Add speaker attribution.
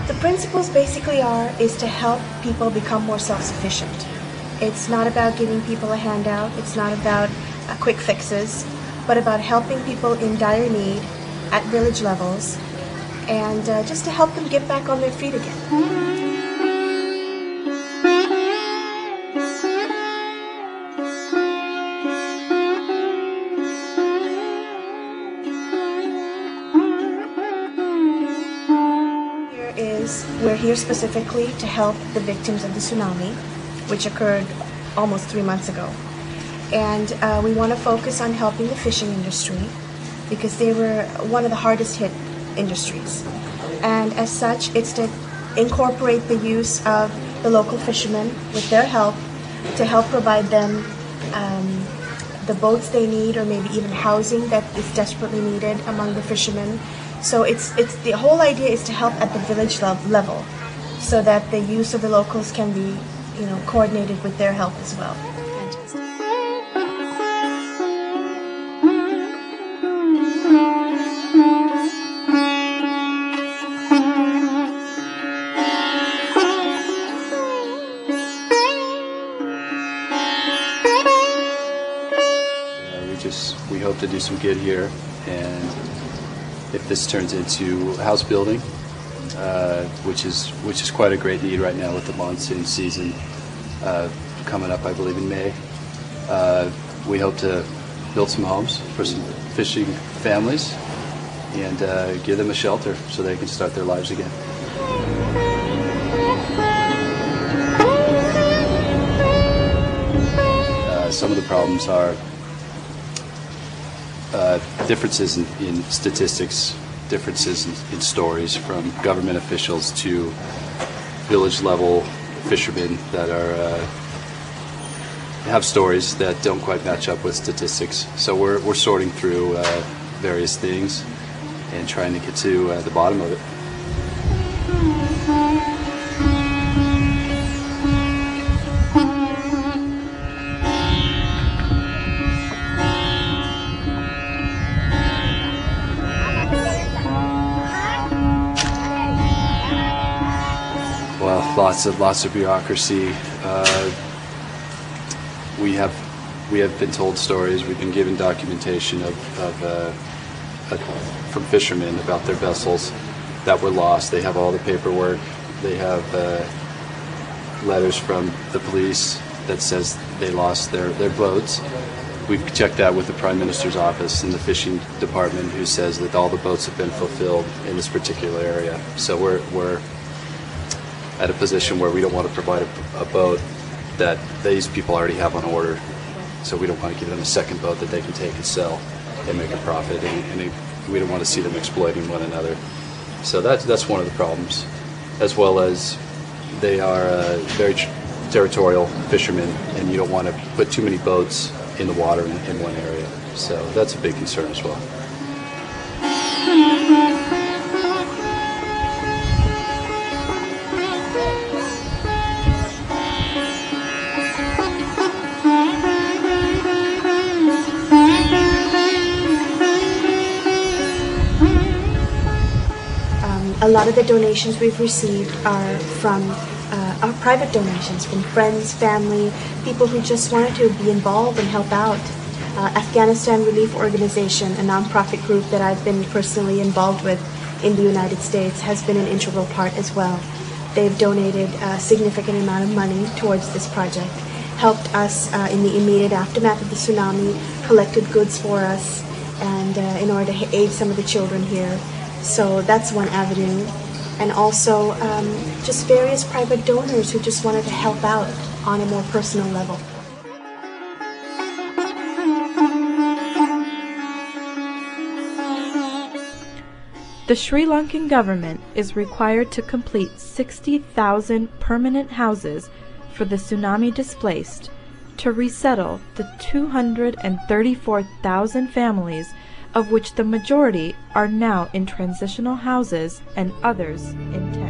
Speaker 1: The principles basically is to help people become more self-sufficient. It's not about giving people a handout, it's not about quick fixes, but about helping people in dire need at village levels and just to help them get back on their feet again. We're here specifically to help the victims of the tsunami, which occurred almost 3 months ago. And we want to focus on helping the fishing industry because they were one of the hardest hit industries. And as such, it's to incorporate the use of the local fishermen with their help to help provide them the boats they need, or maybe even housing that is desperately needed among the fishermen. So it's the whole idea is to help at the village level, so that the use of the locals can be, coordinated with their help as well.
Speaker 2: We hope to do some good here, and if this turns into house building, which is quite a great need right now with the monsoon season coming up, I believe in May. We hope to build some homes for some fishing families and give them a shelter so they can start their lives again. Some of the problems are differences in statistics, differences in stories from government officials to village level fishermen that have stories that don't quite match up with statistics. So we're sorting through various things and trying to get to the bottom of it. Well, lots of bureaucracy. We have been told stories. We've been given documentation from fishermen about their vessels that were lost. They have all the paperwork. They have letters from the police that says they lost their boats. We've checked that with the Prime Minister's office and the fishing department, who says that all the boats have been fulfilled in this particular area. So we're at a position where we don't want to provide a boat that these people already have on order. So we don't want to give them a second boat that they can take and sell and make a profit, and we don't want to see them exploiting one another. So that's one of the problems, as well as they are very territorial fishermen, and you don't want to put too many boats in the water in one area. So that's a big concern as well.
Speaker 1: A lot of the donations we've received are from our private donations, from friends, family, people who just wanted to be involved and help out. Afghanistan Relief Organization, a nonprofit group that I've been personally involved with in the United States, has been an integral part as well. They've donated a significant amount of money towards this project, helped us in the immediate aftermath of the tsunami, collected goods for us, and in order to aid some of the children here. So that's one avenue. And also just various private donors who just wanted to help out on a more personal level.
Speaker 3: The Sri Lankan government is required to complete 60,000 permanent houses for the tsunami displaced to resettle the 234,000 families, of which the majority are now in transitional houses and others in tents.